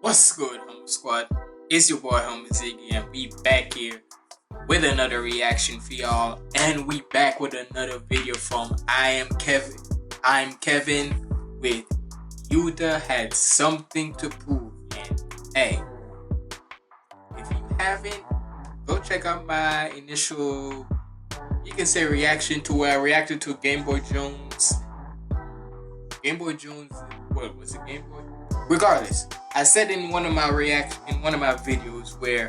What's good, Humble Squad? It's your boy HumbleZiggy, and we back here with another reaction for y'all. And we back with another video from ImKevinn with Yuta Had Something to Prove. And hey, if you haven't, go check out my initial, you can say, reaction to where I reacted to Game Boy Jones. What was it, Game Boy? Regardless, I said in one of my videos where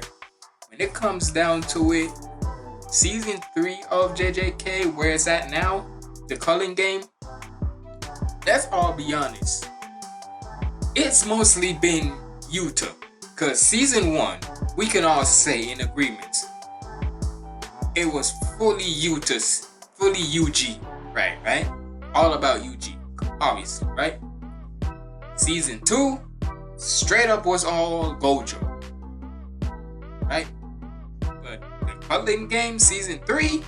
when it comes down to it, season 3 of JJK, where it's at now, the Culling game, let's all be honest, it's mostly been Yuta. Cause season 1, we can all say in agreement, it was fully Yuta's, fully UG, right? All about UG, obviously, right? Season 2, straight up was all Gojo, right? But the Culling game, season 3,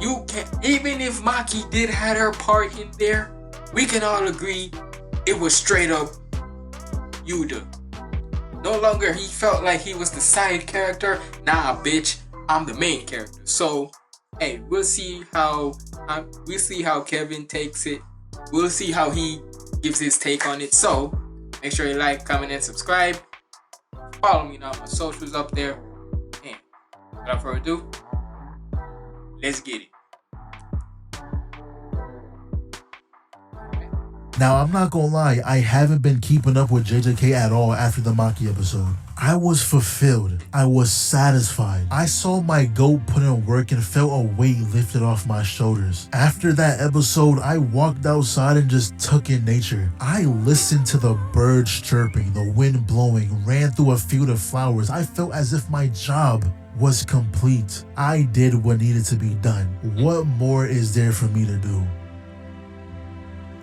you can, even if Maki did have her part in there, we can all agree it was straight up Yuta. No longer he felt like he was the side character. Nah, bitch, I'm the main character. So, hey, we'll see how Kevin takes it. We'll see how he gives his take on it. So make sure you like, comment, and subscribe. Follow me on all my socials up there. And without further ado, let's get it. Now, I'm not gonna lie, I haven't been keeping up with JJK at all after the Maki episode. I was fulfilled. I was satisfied. I saw my goat put in work and felt a weight lifted off my shoulders. After that episode, I walked outside and just took in nature. I listened to the birds chirping, the wind blowing, ran through a field of flowers. I felt as if my job was complete. I did what needed to be done. What more is there for me to do?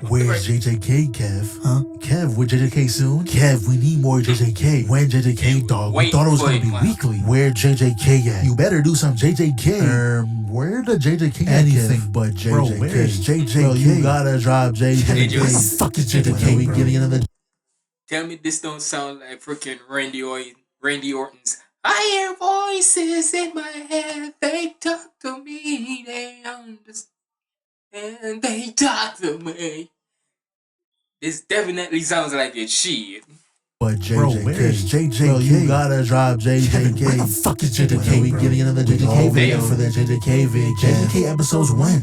Where's JJK, Kev? Huh? Kev, with JJK soon? Kev, we need more JJK. When JJK, dog? We thought it was gonna be weekly. Where JJK at? You better do some JJK. Where the JJK at? Anything but JJK. Bro, where's JJK? Bro, you gotta drop JJK. Where the fuck is JJK? We getting another. Tell me this don't sound like freaking Randy Orton's. I hear voices in my head. They talk to me. They understand. And they talk to me. This definitely sounds like it's shit. But JJK. Bro, where's JJK? Bro, you gotta drop JJK. Where the fuck is JJK? We getting another JJK video for the JJK video. JJK episodes when?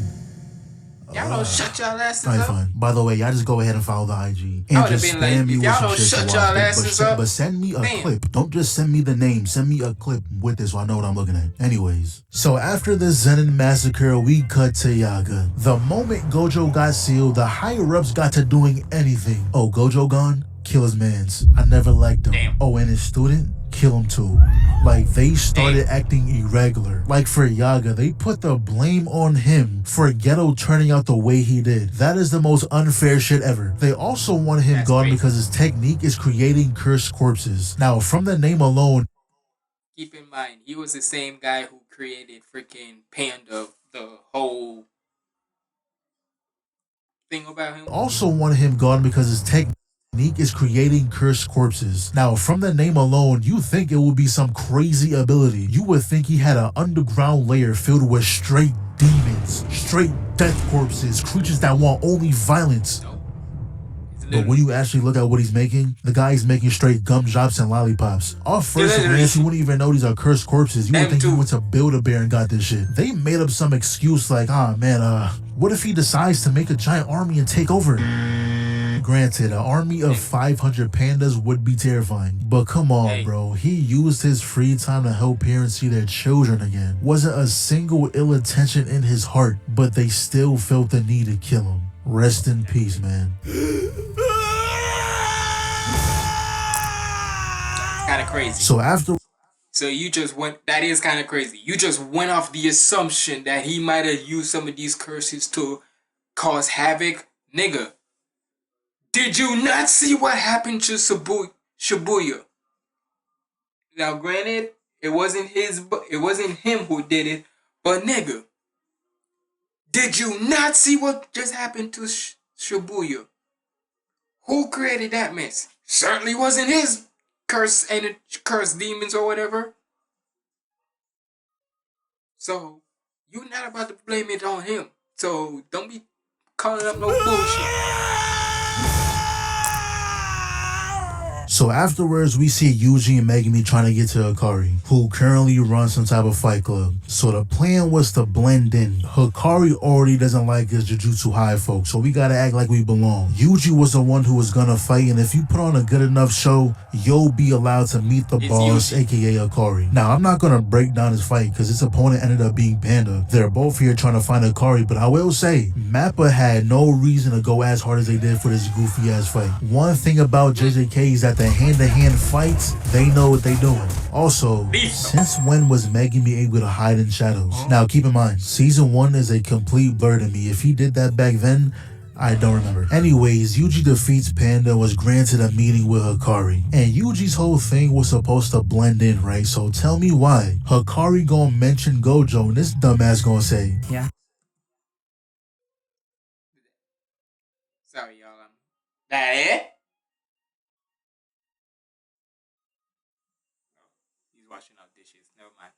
Y'all don't shut y'all asses up. Fine. By the way, y'all just go ahead and follow the IG. And just spam me with some shit. But send me a clip. Don't just send me the name. Send me a clip with this so I know what I'm looking at. Anyways. So after the Zenin massacre, we cut to Yaga. The moment Gojo got sealed, the higher-ups got to doing anything. Oh, Gojo gone? Kill his mans. I never liked him. Damn. Oh, and his student? Kill him too. Like, they started acting irregular. Like, for Yaga, they put the blame on him for Geto turning out the way he did. That is the most unfair shit ever. They also want him gone because his technique is creating cursed corpses. Now, from the name alone, keep in mind, he was the same guy who created freaking Panda, the whole thing about him. Also want him gone because his technique is creating cursed corpses. Now, from the name alone, you think it would be some crazy ability. You would think he had an underground layer filled with straight demons, straight death corpses, creatures that want only violence. Nope. But when you actually look at what he's making, the guy is making straight gumdrops and lollipops. Off first glance, you wouldn't even know these are cursed corpses. You would think he went to Build-A-Bear and got this shit. They made up some excuse like, what if he decides to make a giant army and take over? Granted, an army of 500 pandas would be terrifying, but come on, bro. He used his free time to help parents see their children again. Wasn't a single ill intention in his heart, but they still felt the need to kill him. Rest in peace, man. Kind of crazy. So you just went, that is kind of crazy. You just went off the assumption that he might have used some of these curses to cause havoc. Nigga, did you not see what happened to Shibuya? Now, granted, it wasn't him who did it, but nigga, did you not see what just happened to Shibuya? Who created that mess? Certainly wasn't his curse demons or whatever. So you're not about to blame it on him. So don't be calling up no bullshit. So afterwards, we see Yuji and Megumi trying to get to Hikari, who currently runs some type of fight club. So the plan was to blend in. Hikari already doesn't like his Jujutsu High folks, so we gotta act like we belong. Yuji was the one who was gonna fight, and if you put on a good enough show, you'll be allowed to meet the boss, aka Hikari. Now, I'm not gonna break down his fight, because his opponent ended up being Panda. They're both here trying to find Hikari, but I will say, Mappa had no reason to go as hard as they did for this goofy ass fight. One thing about JJK is that the hand-to-hand fights, they know what they doing. Also, since when was Megumi able to hide in shadows? Now keep in mind, season 1 is a complete blur to me. If he did that back then, I don't remember. Anyways, Yuji defeats Panda and was granted a meeting with Hikari. And Yuji's whole thing was supposed to blend in, right? So tell me why. Hikari gonna mention Gojo and this dumbass gonna say, yeah. Sorry, y'all. That it? He's washing out dishes. Never mind.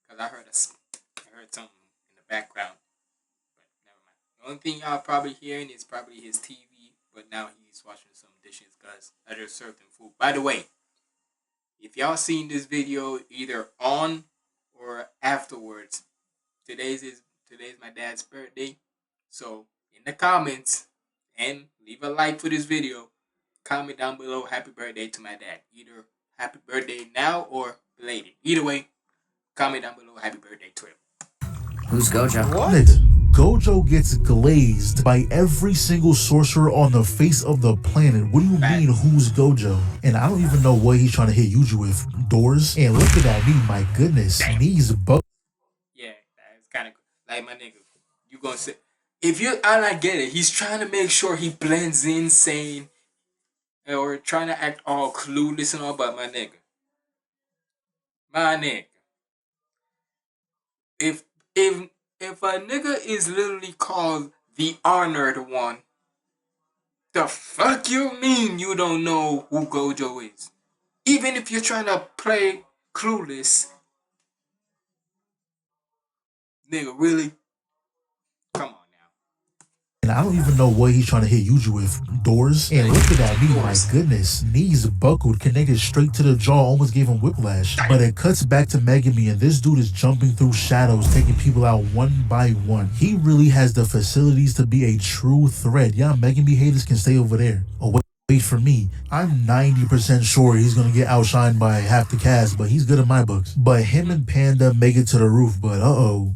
Cause I heard something in the background. But never mind. The only thing y'all probably hearing is probably his TV. But now he's washing some dishes because I just served him food. By the way, if y'all seen this video either on or afterwards, today's my dad's birthday. So in the comments and leave a like for this video. Comment down below happy birthday to my dad. Either happy birthday now or belated. Either way, comment down below happy birthday to him. Who's Gojo? what? Nigga, Gojo gets glazed by every single sorcerer on the face of the planet. What do you mean, who's Gojo? And I don't even know what he's trying to hit Yuji with. Doors? And look at that knee, my goodness. Knees buck. Yeah, that's kind of like my nigga. You gonna say, if you, I get it. He's trying to make sure he blends in, saying, or trying to act all clueless and all, but my nigga, if if a nigga is literally called the honored one, the fuck you mean you don't know who Gojo is? Even if you're trying to play clueless, nigga, really? Come on now. And I don't even know what he's trying to hit Yuji with. Doors? And look at that knee, my goodness. Knees buckled, connected straight to the jaw, almost gave him whiplash. But it cuts back to Megumi, and this dude is jumping through shadows, taking people out one by one. He really has the facilities to be a true threat. Yeah, Megumi haters can stay over there. Oh, wait for me. I'm 90% sure he's gonna get outshined by half the cast, but he's good in my books. But him and Panda make it to the roof, but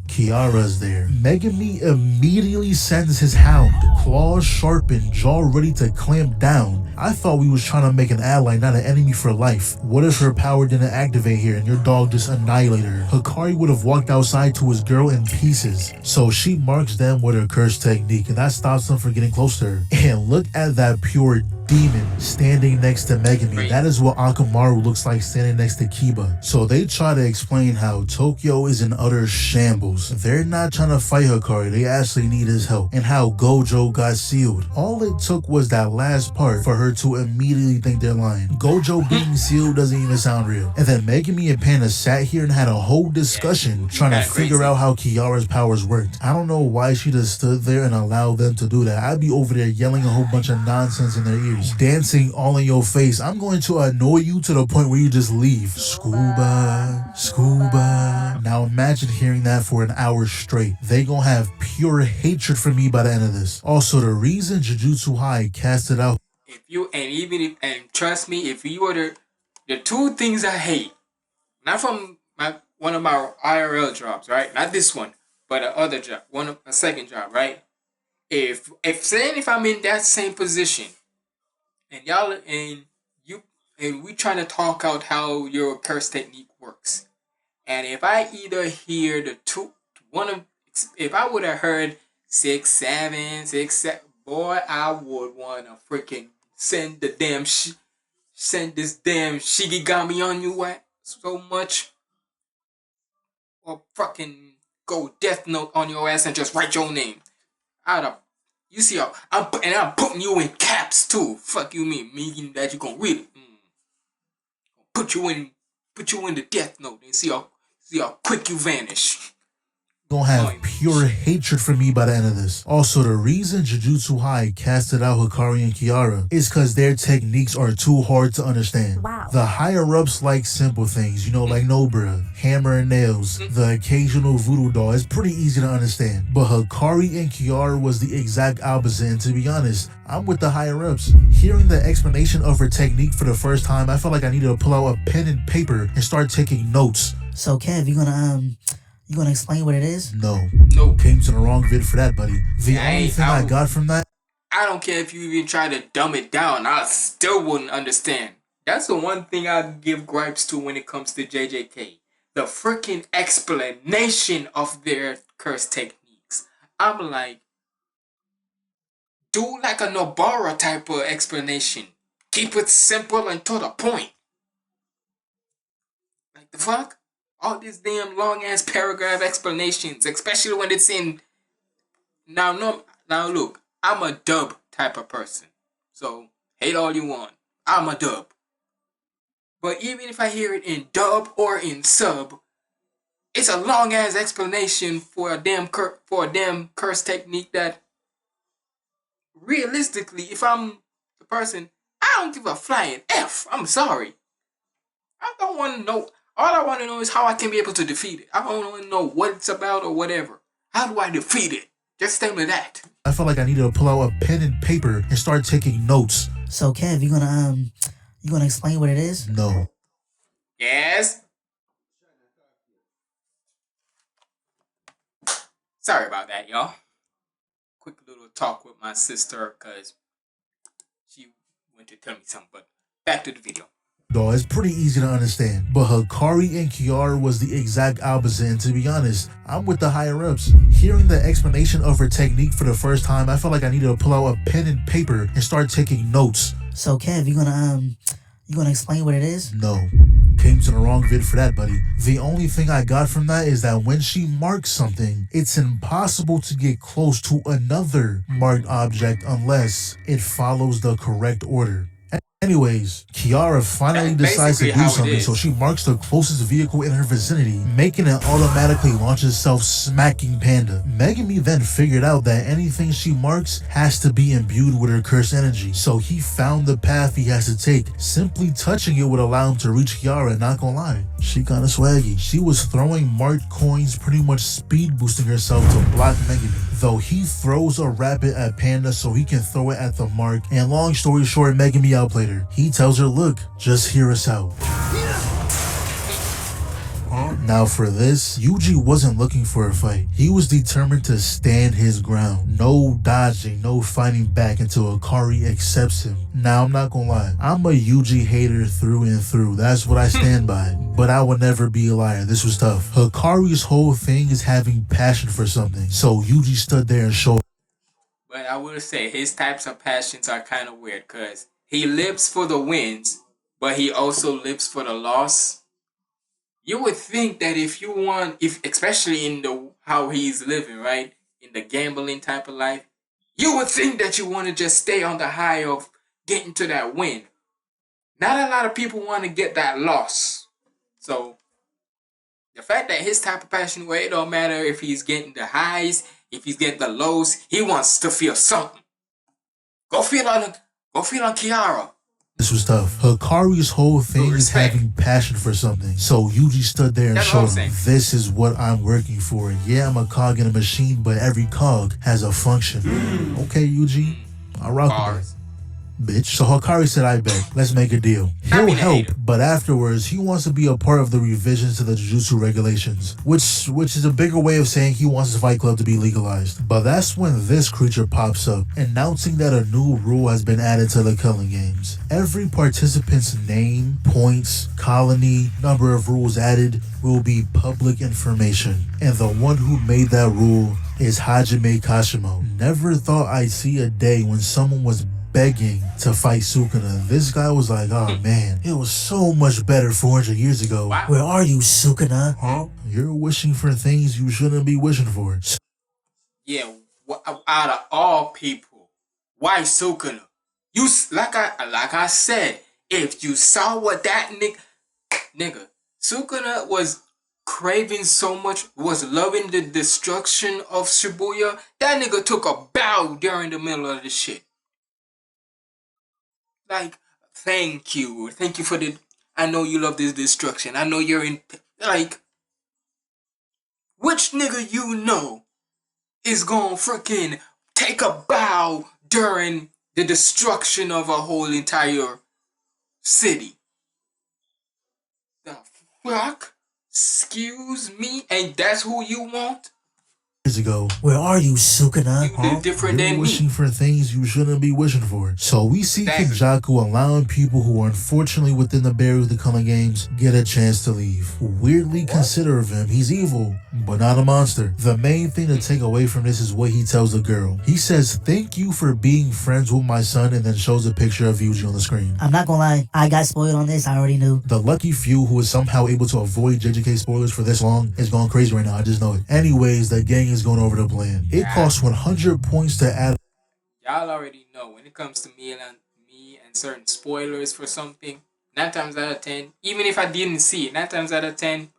Kiara's there. Megumi immediately sends his hound, claws sharpened, jaw ready to clamp down. I thought we was trying to make an ally, not an enemy for life. What if her power didn't activate here and your dog just annihilated her? Hikari would have walked outside to his girl in pieces. So she marks them with her curse technique, and that stops them from getting close to her. And look at that pure demon standing next to Megumi. That is what Akamaru looks like standing next to Kiba. So they try to explain how Tokyo is in utter shambles. They're not trying to fight Hikari, they actually need his help. And how Gojo got sealed. All it took was that last part for her to immediately think they're lying. Gojo being sealed doesn't even sound real. And then Megumi and Panda sat here and had a whole discussion trying to figure out how Kiara's powers worked. I don't know why she just stood there and allowed them to do that. I'd be over there yelling a whole bunch of nonsense in their ears, dancing all in your face. I'm going to annoy you to the point where you just leave. Scuba, scuba. Now imagine hearing that for an hour straight. They gonna have pure hatred for me by the end of this. Also, the reason Jujutsu High casted out. If you, and even if, and trust me, if you were the two things I hate, not from one of my IRL jobs, right? Not this one, but a other job, a second job, right? If I'm in that same position, and y'all and you and we trying to talk out how your curse technique works, and if I either hear if I would have heard 6 7 6 7, boy, I would wanna freaking send this damn Shigigami on you so much, or fucking go Death Note on your ass and just write your name. You see how I'm putting you in caps too. Fuck you mean that you gonna read it. put you in the death note and see how quick you vanish. Gonna have pure hatred for me by the end of this. Also, the reason Jujutsu High casted out Hikari and Kiara is because their techniques are too hard to understand. Wow. The higher-ups like simple things, like no bruh, hammer and nails, the occasional voodoo doll. It's pretty easy to understand. But Hikari and Kiara was the exact opposite, and to be honest, I'm with the higher-ups. Hearing the explanation of her technique for the first time, I felt like I needed to pull out a pen and paper and start taking notes. So Kev, you gonna explain what it is? No. Nope. Came to the wrong vid for that, buddy. The only thing I got from that, I don't care if you even try to dumb it down, I still wouldn't understand. That's the one thing I give gripes to when it comes to JJK. The freaking explanation of their curse techniques. I'm like, do like a Nobara type of explanation. Keep it simple and to the point. Like the fuck? All these damn long ass paragraph explanations, especially when it's in. Now look, I'm a dub type of person, so hate all you want. I'm a dub, but even if I hear it in dub or in sub, it's a long ass explanation for a damn curse technique that, realistically, if I'm the person, I don't give a flying F. I'm sorry. I don't want to know. All I want to know is how I can be able to defeat it. I don't want to know what it's about or whatever. How do I defeat it? Just tell me that. I felt like I needed to pull out a pen and paper and start taking notes. So Kev, you gonna explain what it is? No. Yes? Sorry about that, y'all. Quick little talk with my sister, because she went to tell me something, but back to the video. It's pretty easy to understand. But Hikari and Kiara was the exact opposite, and to be honest, I'm with the higher-ups. Hearing the explanation of her technique for the first time, I felt like I needed to pull out a pen and paper and start taking notes. So Kev, you gonna explain what it is? No. Came to the wrong vid for that, buddy. The only thing I got from that is that when she marks something, it's impossible to get close to another marked object unless it follows the correct order. Anyways, Kiara finally decides to do something, so she marks the closest vehicle in her vicinity, making it automatically launch itself, smacking Panda. Megami then figured out that anything she marks has to be imbued with her curse energy, so he found the path he has to take. Simply touching it would allow him to reach Kiara, not gonna lie. She kinda swaggy. She was throwing marked coins, pretty much speed boosting herself to block Megami. Though he throws a rabbit at Panda so he can throw it at the mark, and long story short, Megami outplayed her. He tells her, look, just hear us out. Now for this, Yuji wasn't looking for a fight. He was determined to stand his ground. No dodging, no fighting back until Hikari accepts him. Now I'm not gonna lie, I'm a Yuji hater through and through. That's what I stand by. But I would never be a liar. This was tough. Hikari's whole thing is having passion for something. So Yuji stood there and showed. But I will say his types of passions are kind of weird, because he lives for the wins, but he also lives for the loss. You would think that if especially in how he's living, right, in the gambling type of life, you would think that you want to just stay on the high of getting to that win. Not a lot of people want to get that loss. So the fact that his type of passion, where it don't matter if he's getting the highs, if he's getting the lows, he wants to feel something. Go feel on Kiara. This was tough. Hikari's whole thing is having passion for something. So Yuji stood there and showed him, this is what I'm working for. Yeah, I'm a cog in a machine, but every cog has a function. Okay, Yuji, I'll rock with that. Bitch. So Hikari said, I bet. Let's make a deal. He'll help, but afterwards, he wants to be a part of the revisions to the Jujutsu regulations, which is a bigger way of saying he wants the Fight Club to be legalized. But that's when this creature pops up, announcing that a new rule has been added to the Culling Games. Every participant's name, points, colony, number of rules added will be public information. And the one who made that rule is Hajime Kashimo. Never thought I'd see a day when someone was begging to fight Sukuna. This guy was like, oh man, it was so much better 400 years ago. Wow. Where are you, Sukuna? Huh? You're wishing for things you shouldn't be wishing for. Yeah, out of all people, why Sukuna? You like I said, if you saw what that nigga, Nigga, Sukuna was craving so much, was loving the destruction of Shibuya. That nigga took a bow during the middle of the shit. Like, thank you. Thank you for the. I know you love this destruction. I know you're in. Like, which nigga you know is gonna freaking take a bow during the destruction of a whole entire city? The fuck? Excuse me? And that's who you want? Years ago. Where are you, Sukuna? You did different You're than wishing me. for things you shouldn't be wishing for. So we see Exactly. Kenjaku allowing people who are unfortunately within the barrier of the coming games get a chance to leave. Weirdly considerate of him, he's evil, but not a monster. The main thing to take away from this is what he tells the girl. He says, "Thank you for being friends with my son," and then shows a picture of Yuji on the screen. I'm not gonna lie, I got spoiled on this. I already knew. The lucky few who is somehow able to avoid JJK spoilers for this long is going crazy right now. I just know it. Anyways, the gang is going over the plan. It costs 100 points to add. Y'all already know when it comes to me and certain spoilers for something, 9 times out of 10, even if I didn't see it, 9 times out of 10,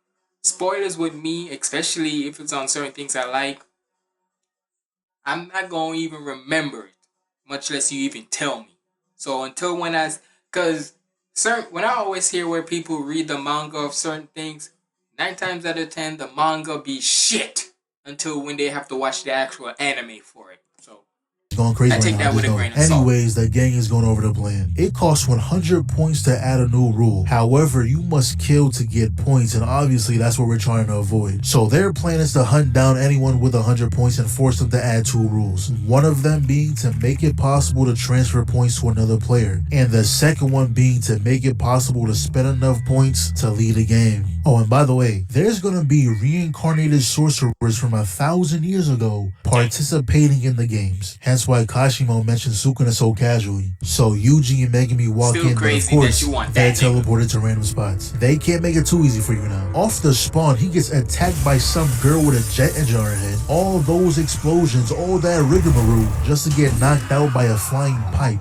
spoilers with me, especially if it's on certain things I like, I'm not going to even remember it, much less you even tell me. So until when when I always hear where people read the manga of certain things, 9 times out of 10, the manga be shit until when they have to watch the actual anime for it. So Going crazy I take right now, that I with just a know grain it. of salt. Anyways, the gang is going over the plan. It costs 100 points to add a new rule. However, you must kill to get points, and obviously that's what we're trying to avoid. So their plan is to hunt down anyone with 100 points and force them to add 2 rules. One of them being to make it possible to transfer points to another player, and the second one being to make it possible to spend enough points to lead a game. Oh, and by the way, there's going to be reincarnated sorcerers from 1,000 years ago participating in the games. Hence why Kashimo mentioned Sukuna so casually. So Yuji and Megumi walk Still in, but of crazy that course, you want they're that nigga. teleported to random spots. They can't make it too easy for you now. Off the spawn, he gets attacked by some girl with a jet engine on her head. All those explosions, all that rigmarole, just to get knocked out by a flying pipe.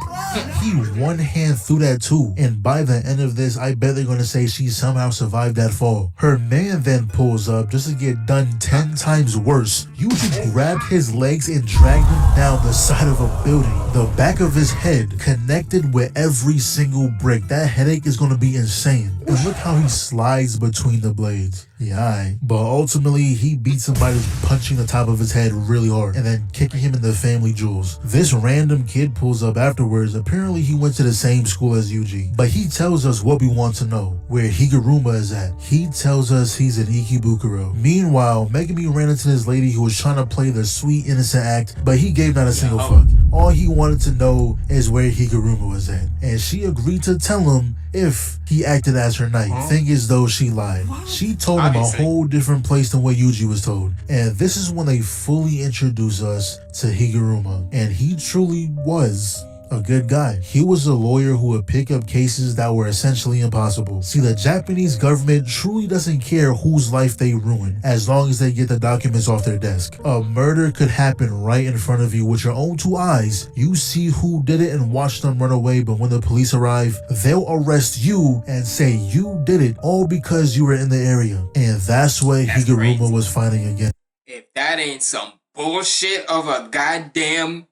He one hand through that too, and by the end of this, I bet they're gonna say she somehow survived that fall. Her man then pulls up just to get done 10 times worse. Yuji grabbed his legs and dragged him down the side of a building. The back of his head connected with every single brick. That headache is gonna be insane. And look how he slides between the blades. Yeah, aight. But ultimately, he beats him by just punching the top of his head really hard and then kicking him in the family jewels. This random kid pulls up afterwards. Apparently, he went to the same school as Yuji. But he tells us what we want to know, where Higuruma is at. He tells us he's an Ikebukuro. Meanwhile, Megumi ran into this lady who was trying to play the sweet, innocent act, but he gave not a single fuck. All he wanted to know is where Higuruma was at. And she agreed to tell him if he acted as her knight. Thing is though, she lied. She told him a whole different place than what Yuji was told. And this is when they fully introduce us to Higuruma. And he truly was a good guy. He was a lawyer who would pick up cases that were essentially impossible. See, the Japanese government truly doesn't care whose life they ruin, as long as they get the documents off their desk. A murder could happen right in front of you with your own 2 eyes. You see who did it and watch them run away, but when the police arrive, they'll arrest you and say you did it all because you were in the area. And that's what Higuruma crazy. was fighting against. If that ain't some bullshit of a goddamn...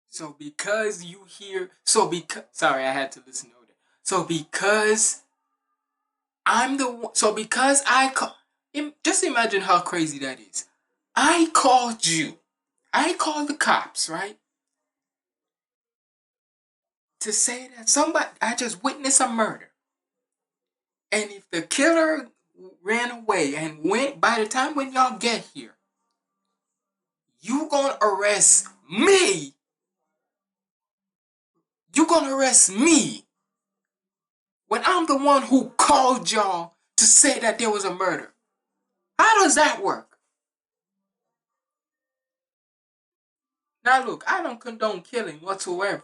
So because you hear... Sorry, I had to listen over there. So because I'm the one... So because I call... Just imagine how crazy that is. I called you. I called the cops, right? To say that I just witnessed a murder. And if the killer ran away and went, by the time when y'all get here, you gonna arrest me. You gonna arrest me when I'm the one who called y'all to say that there was a murder. How does that work? Now look, I don't condone killing whatsoever.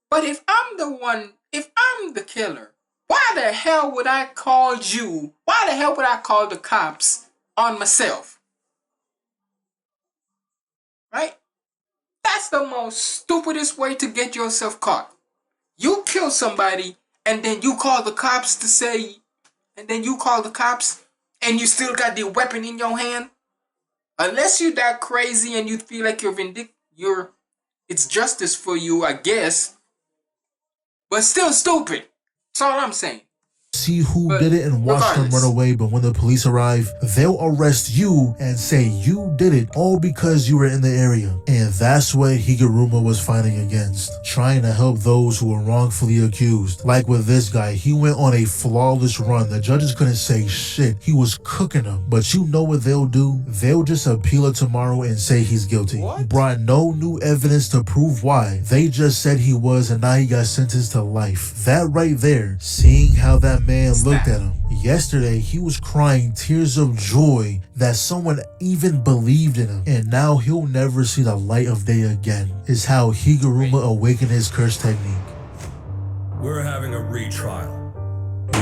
But if I'm the killer, why the hell would I call you? Why the hell would I call the cops on myself? Right? That's the most stupidest way to get yourself caught. You kill somebody and then you call the cops to say, and then you call the cops and you still got the weapon in your hand. Unless you're that crazy and you feel like it's justice for you, I guess. But still stupid. That's all I'm saying. See who did it and watch them run away, but when the police arrive, they'll arrest you and say you did it all because you were in the area. And that's what Higuruma was fighting against, trying to help those who were wrongfully accused. Like with this guy, he went on a flawless run. The judges couldn't say shit. He was cooking them. But you know what they'll do? They'll just appeal it tomorrow and say he's guilty. Brought no new evidence to prove why. They just said he was, and now he got sentenced to life. That right there, seeing how that man looked at him. Yesterday, he was crying tears of joy that someone even believed in him. And now he'll never see the light of day again, is how Higuruma awakened his curse technique. We're having a retrial.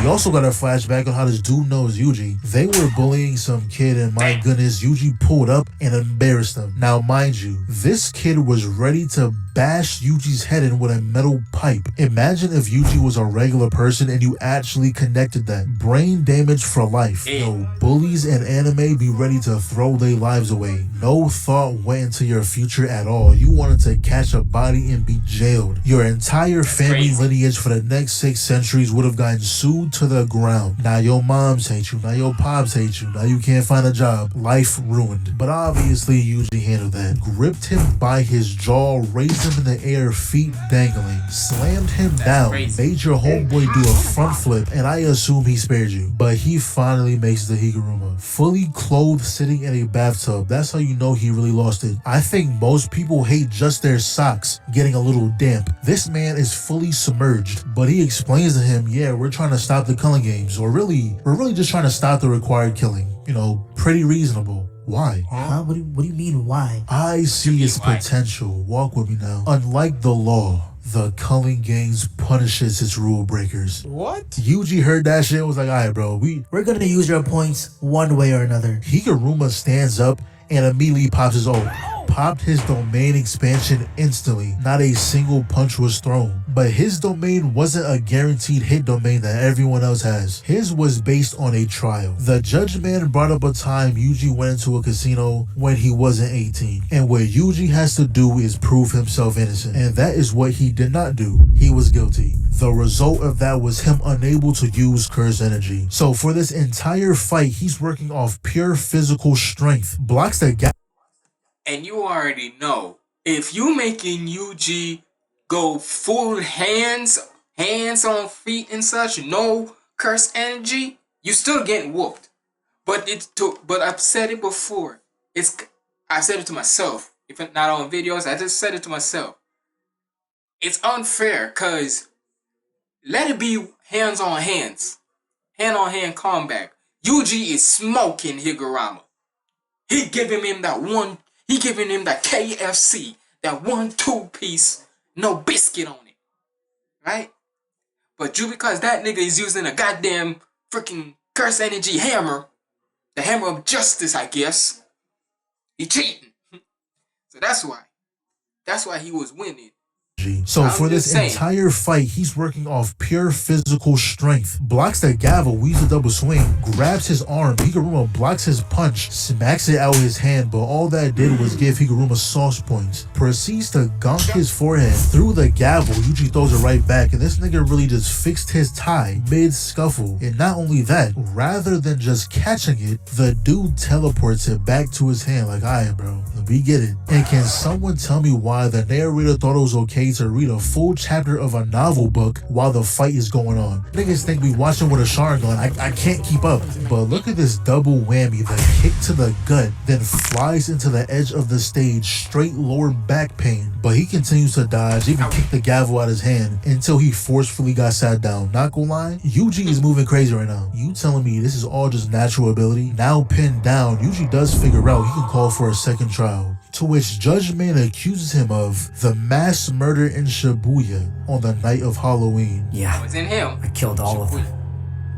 We also got a flashback on how this dude knows Yuji. They were bullying some kid and my goodness, Yuji pulled up and embarrassed them. Now mind you, this kid was ready to bash Yuji's head in with a metal pipe. Imagine if Yuji was a regular person and you actually connected that. Brain damage for life. Yo, bullies in anime be ready to throw their lives away. No thought went into your future at all. You wanted to catch a body and be jailed. Your entire family lineage for the next 6 centuries would have gotten sued to the ground. Now your moms hate you. Now your pops hate you. Now you can't find a job. Life ruined. But obviously Yuji handled that. Gripped him by his jaw, raised him in the air, feet dangling, slammed him down, made your homeboy do a front flip, and I assume he spared you. But he finally makes the Higuruma. Fully clothed, sitting in a bathtub. That's how you know he really lost it. I think most people hate just their socks getting a little damp. This man is fully submerged, but he explains to him, yeah, we're trying to stop the killing games, or really, we're really just trying to stop the required killing. You know, pretty reasonable. Why? Huh? What do you mean, why? I see its potential. Walk with me now. Unlike the law, the culling games punishes its rule breakers. What? Yuji heard that shit and was like, alright bro, we're gonna use your points one way or another. Higuruma stands up and immediately pops his ult. Popped his domain expansion instantly. Not a single punch was thrown. But his domain wasn't a guaranteed hit domain that everyone else has. His was based on a trial. The judge man brought up a time Yuji went into a casino when he wasn't 18. And what Yuji has to do is prove himself innocent. And that is what he did not do. He was guilty. The result of that was him unable to use curse energy. So for this entire fight, he's working off pure physical strength. Blocks the gap. And you already know, if you making Yuji go full hands on feet and such, no curse energy, you still getting whooped. But I've said it before. I said it to myself. If it's not on videos, I just said it to myself. It's unfair, cause let it be hands on hands, hand on hand combat. Yuji is smoking Higuruma. He giving him that KFC, that 1-2 piece, no biscuit on it, right? But because that nigga is using a goddamn freaking curse energy hammer, the hammer of justice, I guess, he cheating. So that's why he was winning. So for this entire fight, he's working off pure physical strength. Blocks the gavel, weaves the double swing, grabs his arm, Higuruma blocks his punch, smacks it out of his hand, but all that did was give Higuruma sauce points. Proceeds to gonk his forehead through the gavel, Yuji throws it right back, and this nigga really just fixed his tie mid-scuffle. And not only that, rather than just catching it, the dude teleports it back to his hand like, alright bro, we get it. And can someone tell me why the narrator thought it was okay to read a full chapter of a novel book while the fight is going on? Niggas think we watching with a Sharingan. I can't keep up. But look at this double whammy. The kick to the gut, then flies into the edge of the stage, straight lower back pain. But he continues to dodge, even kick the gavel out his hand until he forcefully got sat down. Not gonna lie, Yuji is moving crazy right now. You telling me this is all just natural ability? Now pinned down, Yuji does figure out he can call for a second trial, to which Judge Man accuses him of the mass murder in Shibuya on the night of Halloween. Yeah, It was in him. I killed all of them.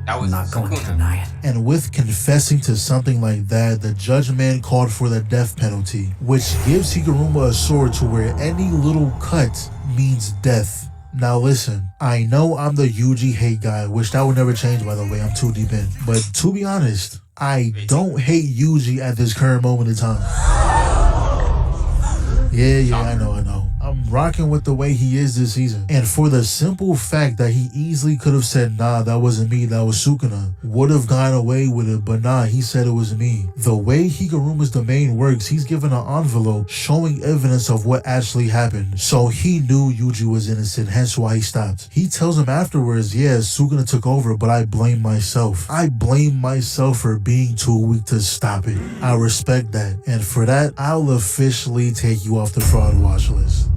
That I'm was not going to Sukuna. deny it. And with confessing to something like that, the judgment called for the death penalty, which gives Higuruma a sword to where any little cut means death. Now listen, I know I'm the Yuji hate guy, which that would never change by the way, I'm too deep in. But to be honest, I don't hate Yuji at this current moment in time. Yeah, I know. I'm rocking with the way he is this season. And for the simple fact that he easily could have said, nah, that wasn't me, that was Sukuna. Would have gone away with it, but nah, he said it was me. The way Higuruma's domain works, he's given an envelope showing evidence of what actually happened. So he knew Yuji was innocent, hence why he stopped. He tells him afterwards, yeah, Sukuna took over, but I blame myself. I blame myself for being too weak to stop it. I respect that. And for that, I'll officially take you off the fraud watch list.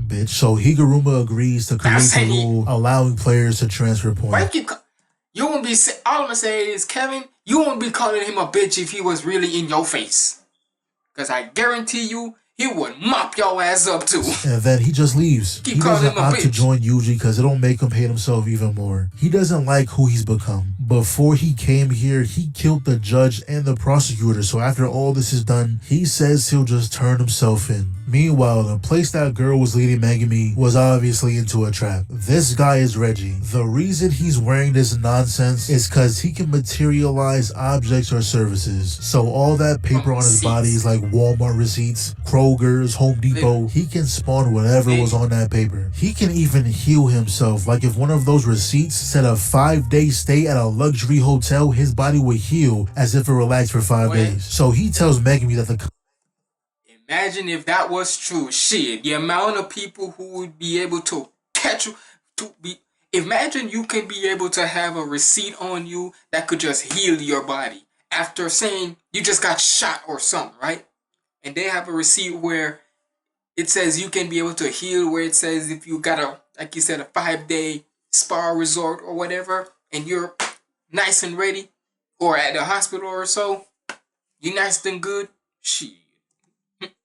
Bitch. So Higuruma agrees to create the rule allowing players to transfer points. You won't be. All I'm gonna say is, Kevin, you won't be calling him a bitch if he was really in your face. Cause I guarantee you, he would mop your ass up too. And then he just leaves. He doesn't opt to join Yuji because it'll make him hate himself even more. He doesn't like who he's become. Before he came here, he killed the judge and the prosecutor. So after all this is done, he says he'll just turn himself in. Meanwhile, the place that girl was leading Megumi was obviously into a trap. This guy is Reggie. The reason he's wearing this nonsense is because he can materialize objects or services. So all that paper on his body is like Walmart receipts, Kroger's, Home Depot. He can spawn whatever was on that paper. He can even heal himself. Like if one of those receipts said a 5-day stay at a luxury hotel, his body would heal as if it relaxed for 5 days. So he tells Megumi that the Imagine if that was true. Shit, the amount of people who would be able to catch you imagine you can be able to have a receipt on you that could just heal your body after saying you just got shot or something, right? And they have a receipt where it says you can be able to heal, where it says if you got like you said, a 5-day spa resort or whatever, and you're nice and ready, or at the hospital or so, you nice and good. Shit.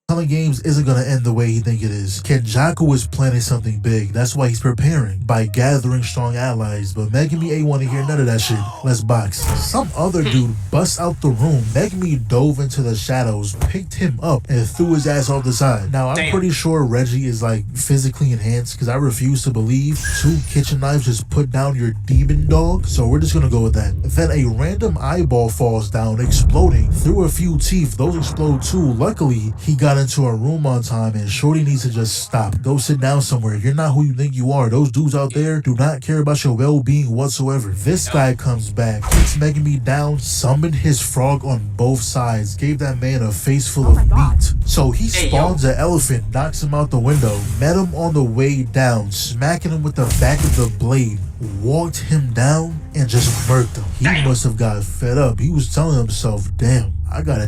Telling games isn't gonna end the way he think it is. Kenjaku is planning something big. That's why he's preparing by gathering strong allies. But Megumi ain't want to hear none of that shit. Let's box. Some other dude busts out the room. Megumi dove into the shadows, picked him up, and threw his ass off the side. Now I'm pretty sure Reggie is like physically enhanced because I refuse to believe 2 kitchen knives just put down your demon dog. So we're just gonna go with that. Then a random eyeball falls down, exploding through a few teeth. Those explode too. Luckily, he got into a room on time and Shorty needs to just stop. Go sit down somewhere. You're not who you think you are. Those dudes out there do not care about your well-being whatsoever. This guy comes back, kicks Megumi down, summoned his frog on both sides, gave that man a face full of meat. So he spawns an elephant, knocks him out the window, met him on the way down, smacking him with the back of the blade, walked him down, and just murked him. He must have got fed up. He was telling himself, damn, I gotta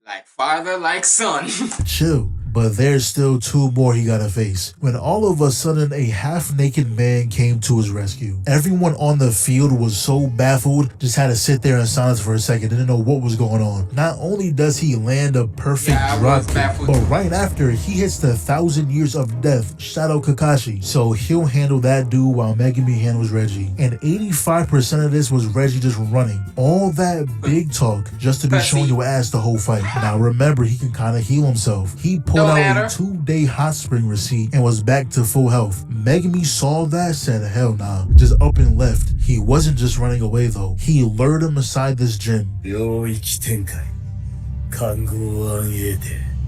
like father, like son. chill. But there's still 2 more he gotta face. When all of a sudden a half-naked man came to his rescue. Everyone on the field was so baffled, just had to sit there in silence for a second, didn't know what was going on. Not only does he land a perfect drop kick, but right after he hits the 1,000 years of death, Shadow Kakashi. So he'll handle that dude while Megumi handles Reggie. And 85% of this was Reggie just running. All that big talk just to be showing your ass the whole fight. Now remember, he can kind of heal himself. He pulled out a 2-day hot spring receipt and was back to full health. Megumi saw that, said hell nah, just up and left. He wasn't just running away though. He lured him inside this gym.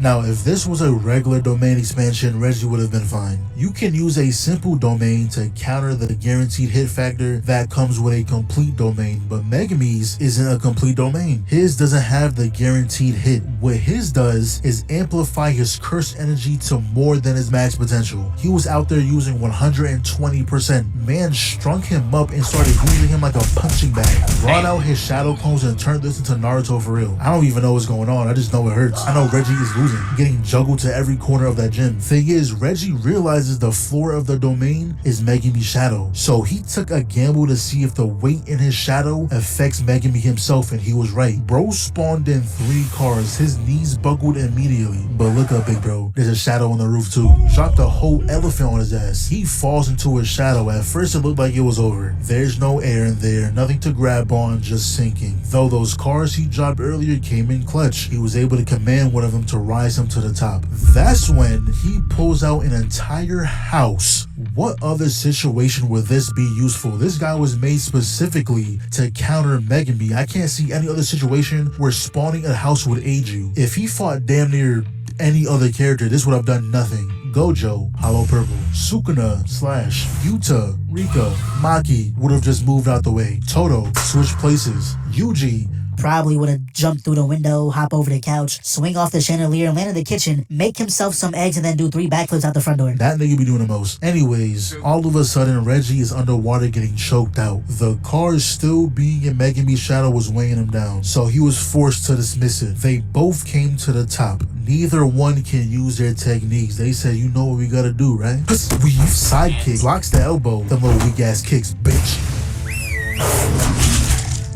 Now, if this was a regular domain expansion, Reggie would have been fine. You can use a simple domain to counter the guaranteed hit factor that comes with a complete domain, but Megumi's isn't a complete domain. His doesn't have the guaranteed hit. What his does is amplify his curse energy to more than his max potential. He was out there using 120%. Man strung him up and started using him like a punching bag. Brought out his shadow clones and turned this into Naruto for real. I don't even know what's going on. I just know it hurts. I know Reggie is losing, getting juggled to every corner of that gym. Thing is, Reggie realizes the floor of the domain is Megami's shadow. So he took a gamble to see if the weight in his shadow affects Megami himself, and he was right. Bro spawned in 3 cars, his knees buckled immediately. But look up, big bro, there's a shadow on the roof too. Dropped a whole elephant on his ass. He falls into his shadow. At first it looked like it was over. There's no air in there, nothing to grab on, just sinking. Though those cars he dropped earlier came in clutch, he was able to command one of them to rise him to the top. That's when he pulls out an entire house. What other situation would this be useful? This guy was made specifically to counter Megami. I can't see any other situation where spawning a house would aid you. If he fought damn near any other character, this would have done nothing. Gojo, Hollow Purple, Sukuna, Slash, Yuta, Rika, Maki would have just moved out the way. Toto, switch places. Yuji, Probably would have jumped through the window, hop over the couch, swing off the chandelier, land in the kitchen, make himself some eggs, and then do 3 backflips out the front door. that nigga be doing the most. Anyways, all of a sudden, Reggie is underwater getting choked out. The cars still being in Megami's shadow was weighing him down, so he was forced to dismiss it. They both came to the top. Neither one can use their techniques. They said, you know what we gotta do, right? We use sidekick, blocks the elbow, them little weak ass kicks, bitch.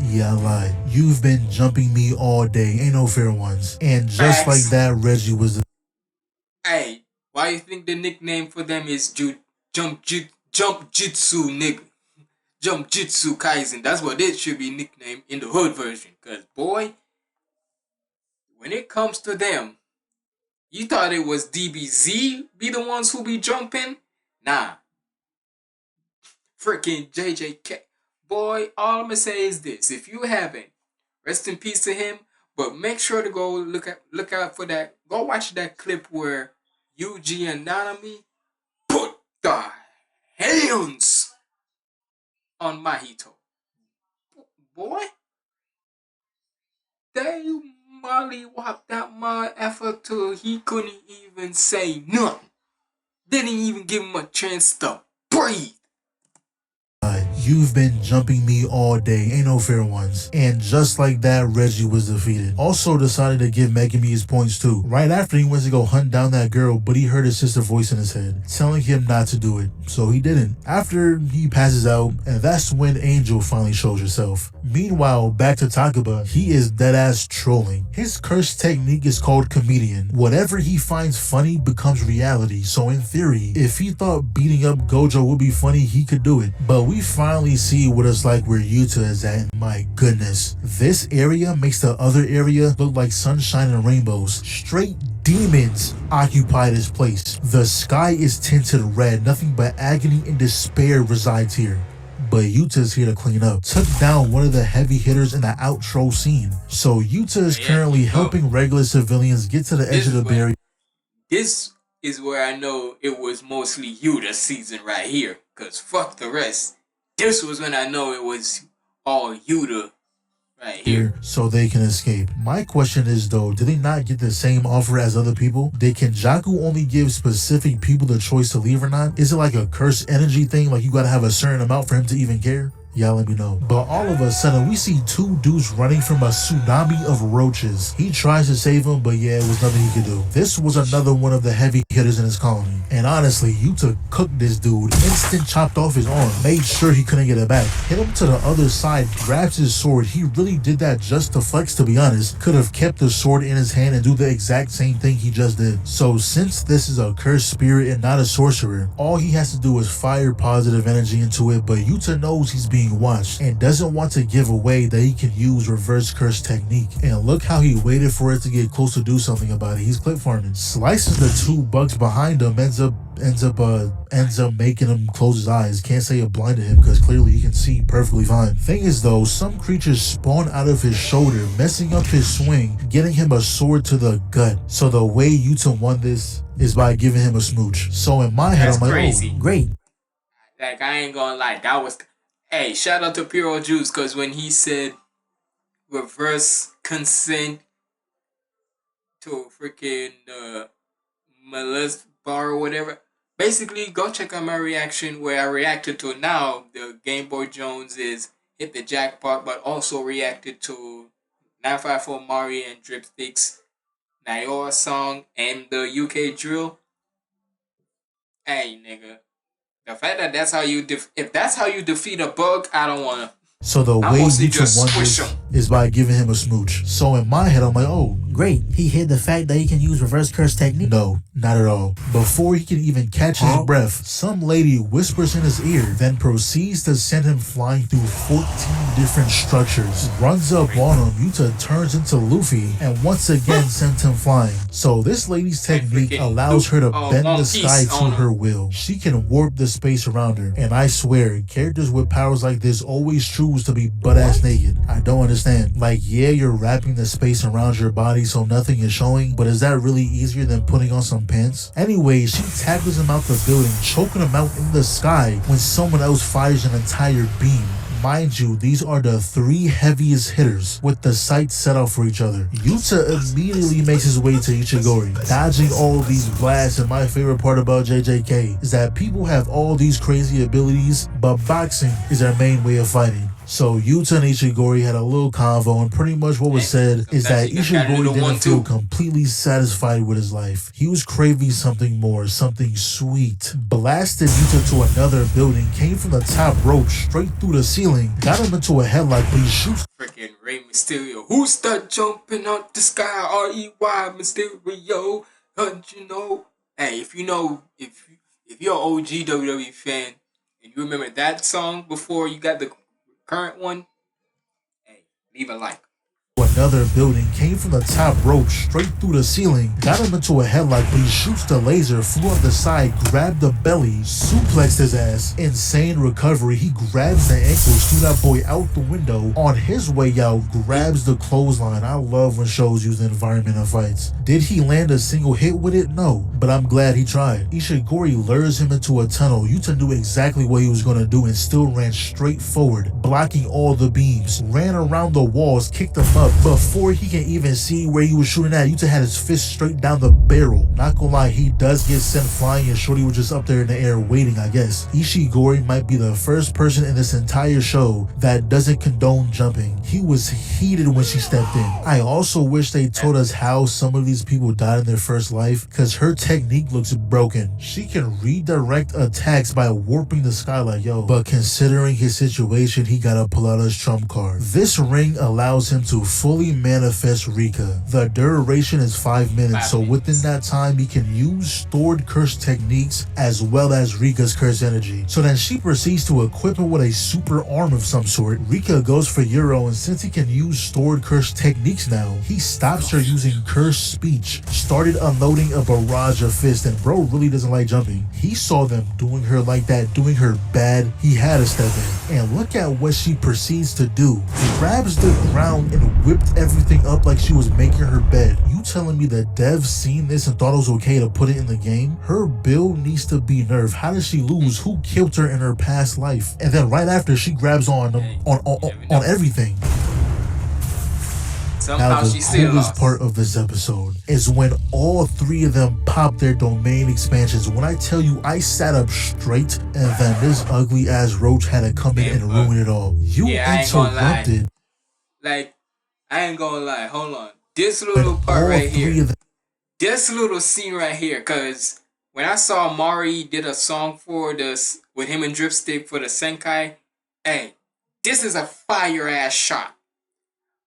Yeah, I lied. You've been jumping me all day. Ain't no fair ones. And just Facts. like that, Reggie was the Hey, why you think the nickname for them is Jump Jutsu, nigga? Jump Jujutsu Kaisen. That's what it should be nicknamed in the hood version. Cause boy, when it comes to them, you thought it was DBZ be the ones who be jumping? Nah. Freaking JJK. Boy, all I'm gonna say is this. If you haven't, rest in peace to him, but make sure to go look out for that. Go watch that clip where Yuji and Nanami put the hands on Mahito. Boy, they mollywopped that my effort till he couldn't even say nothing. Didn't even give him a chance to breathe. You've been jumping me all day. Ain't no fair ones. And just like that, Reggie was defeated. Also decided to give Megami his points too. Right after he went to go hunt down that girl, but he heard his sister's voice in his head, telling him not to do it. So he didn't. After he passes out, and that's when Angel finally shows herself. Meanwhile, back to Takaba, he is deadass trolling. His curse technique is called Comedian. Whatever he finds funny becomes reality. So in theory, if he thought beating up Gojo would be funny, he could do it. But we finally see what it's like where Yuta is at, and my goodness. This area makes the other area look like sunshine and rainbows. Straight demons occupy this place. The sky is tinted red. Nothing but agony and despair resides here. But Yuta's here to clean up. Took down one of the heavy hitters in the outro scene. So Yuta is currently helping regular civilians get to the edge of the barrier. This is where I know it was mostly Yuta season right here. Cause fuck the rest. This was when I know it was all Yuta right here. So they can escape. My question is though, did they not get the same offer as other people? Did Kenjaku only give specific people the choice to leave or not? Is it like a cursed energy thing, like you gotta have a certain amount for him to even care? Y'all let me know. But all of a sudden, we see 2 dudes running from a tsunami of roaches. He tries to save them, but yeah, it was nothing he could do. This was another one of the heavy hitters in his colony. And honestly, Yuta cooked this dude. Instant chopped off his arm. Made sure he couldn't get it back. Hit him to the other side, grabs his sword. He really did that just to flex, to be honest. Could have kept the sword in his hand and do the exact same thing he just did. So since this is a cursed spirit and not a sorcerer, all he has to do is fire positive energy into it, but Yuta knows he's being watched and doesn't want to give away that he can use reverse curse technique. And look how he waited for it to get close to do something about it. He's clip farming. Slices the 2 bugs behind him, ends up making him close his eyes. Can't say it blinded him because clearly he can see perfectly fine. Thing is though, some creatures spawn out of his shoulder, messing up his swing, getting him a sword to the gut. So the way Yuta won this is by giving him a smooch. So in my head, I'm like, crazy. oh, great. Like, I ain't gonna lie, that was... Hey, shout out to Puro Juice, because when he said reverse consent to freaking molest bar or whatever, basically, go check out my reaction where I reacted to now the Game Boy Jones is hit the jackpot, but also reacted to 954 Mario and Dripsticks Nayor song and the UK drill. Hey, nigga. The fact that that's how you if that's how you defeat a bug, I don't wanna. So the I way mostly Yuta just won squish this him. is by giving him a smooch. So in my head, I'm like, oh, Great. He hid the fact that he can use reverse curse technique. no, not at all. Before he can even catch his breath, some lady whispers in his ear, then proceeds to send him flying through 14 different structures. Runs up on him, Yuta turns into Luffy, and once again sends him flying. So this lady's technique freaking allows her to bend One the Piece sky to on him. her will. She can warp the space around her, and I swear, characters with powers like this always choose to be butt-ass naked. I don't understand. Like, yeah, you're wrapping the space around your body so nothing is showing, but is that really easier than putting on some pants? Anyway, she tackles him out the building, choking him out in the sky when someone else fires an entire beam. Mind you, these are the 3 heaviest hitters with the sights set up for each other. Yuta immediately makes his way to Ichigori, dodging all these blasts, and my favorite part about JJK is that people have all these crazy abilities, but boxing is their main way of fighting. So Yuta and Ichigori had a little convo, and pretty much what was said is that Ichigori didn't feel completely satisfied with his life. He was craving something more, something sweet. Blasted Yuta to another building, came from the top rope straight through the ceiling, got him into a headlock, but he shoots Freaking Rey Mysterio. Who's that jumping out the sky? R-E-Y Mysterio. Don't you know? Hey, if you know, if you're an OG WWE fan and you remember that song before you got the current one, hey, leave a like. another building, came from the top rope straight through the ceiling, got him into a headlock, but he shoots the laser, flew up the side, grabbed the belly, suplexed his ass. Insane recovery. He grabs the ankles, threw that boy out the window. On his way out, grabs the clothesline. I love when shows use the environment in fights. Did he land a single hit with it? No, but I'm glad he tried. Ishigori lures him into a tunnel. Yuta knew exactly what he was going to do and still ran straight forward, blocking all the beams. Ran around the walls, kicked him up. Before he can even see where he was shooting at, Yuta had his fist straight down the barrel. Not gonna lie, he does get sent flying, and Shorty was just up there in the air waiting, I guess. Ishigori might be the first person in this entire show that doesn't condone jumping. He was heated when she stepped in. I also wish they told us how some of these people died in their first life, because her technique looks broken. She can redirect attacks by warping the sky like, yo. But considering his situation, he gotta pull out his trump card. This ring allows him to fully manifest Rika. The duration is 5 minutes, so within that time he can use stored curse techniques as well as Rika's curse energy. So then she proceeds to equip him with a super arm of some sort. Rika goes for Euro, and since he can use stored curse techniques now, he stops her using curse speech, started unloading a barrage of fists, and bro really doesn't like jumping. He saw them doing her like that, doing her bad. He had to step in. And look at what she proceeds to do. Grabs the ground and whipped everything up like she was making her bed. You telling me the devs seen this and thought it was okay to put it in the game? Her build needs to be nerfed. How did she lose? Who killed her in her past life? And then right after, she grabs on everything. Somehow now the she still coolest lost. part of this episode is when all 3 of them pop their domain expansions. When I tell you I sat up straight, and then this ugly ass roach had to come in and ruin it all. You interrupted. Like, I ain't gonna lie, hold on. This little part right here, this little scene right here, cause when I saw Mari did a song for this with him and Dripstick for the Senkai, hey, this is a fire ass shot.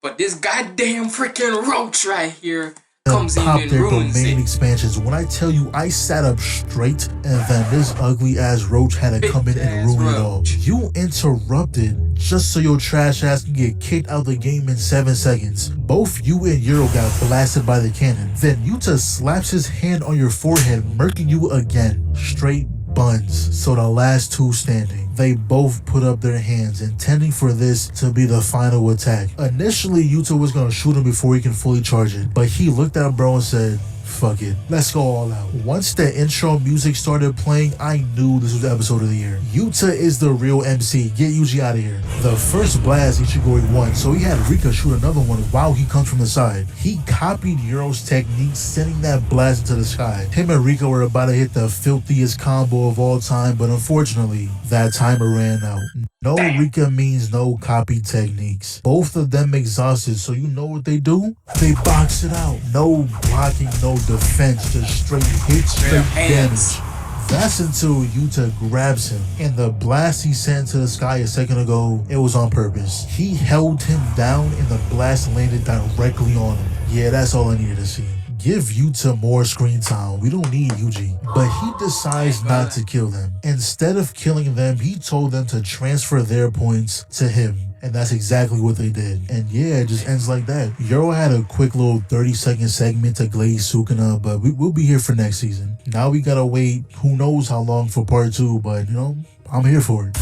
But this goddamn freaking roach right here comes in and ruins it. Expansions. When I tell you I sat up straight, and then this ugly ass roach had to come in and ruin it all. You interrupted just so your trash ass can get kicked out the game in 7 seconds. Both you and Euro got blasted by the cannon. Then Yuta slaps his hand on your forehead, murking you again. Straight buns. So the last 2 standing. They both put up their hands, intending for this to be the final attack. Initially, Yuta was gonna shoot him before he can fully charge it, but he looked at bro and said, fuck it, let's go all out. Once the intro music started playing, I knew this was the episode of the year. Yuta is the real MC. Get Yuji out of here. The first blast Ichigori won, so he had Rika shoot another one while he comes from the side. He copied Euro's technique, sending that blast into the sky. Him and Rika were about to hit the filthiest combo of all time, but unfortunately, that timer ran out. No Damn. Rika means no copy techniques. Both of them exhausted, so you know what they do? They box it out. No blocking, no defense, just straight hits, straight hands. damage. That's until Yuta grabs him, and the blast he sent to the sky a second ago, it was on purpose. He held him down and the blast landed directly on him. Yeah, that's all I needed to see. Give Yuta more screen time. We don't need Yuji. But he decides not to kill them. Instead of killing them, he told them to transfer their points to him. And that's exactly what they did. And yeah, it just ends like that. Yoro had a quick little 30-second segment to glaze Sukuna, but we'll be here for next season. Now we gotta wait who knows how long for part 2, but you know, I'm here for it.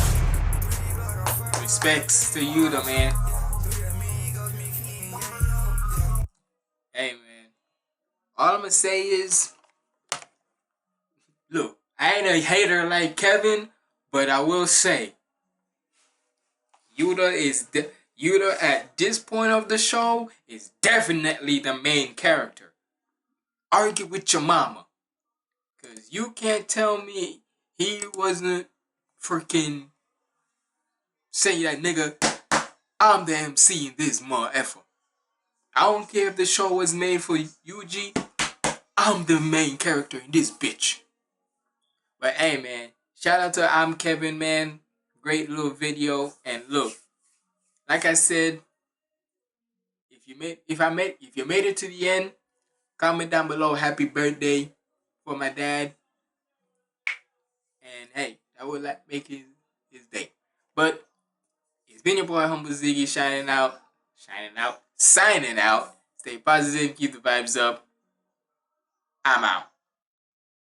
Respects to you, though, man. Hey, man. All I'm gonna say is, look, I ain't a hater like Kevin, but I will say, Yuta at this point of the show is definitely the main character. Argue with your mama, cause you can't tell me he wasn't freaking say that nigga. I'm the MC in this motherfucker. I don't care if the show was made for Yuji. I'm the main character in this bitch. But hey, man, shout out to ImKevinn, man. Great little video. And look, like I said, if you made it to the end, comment down below happy birthday for my dad. And hey, that would make his day. But it's been your boy HumbleZiggy signing out. Stay positive, keep the vibes up. I'm out.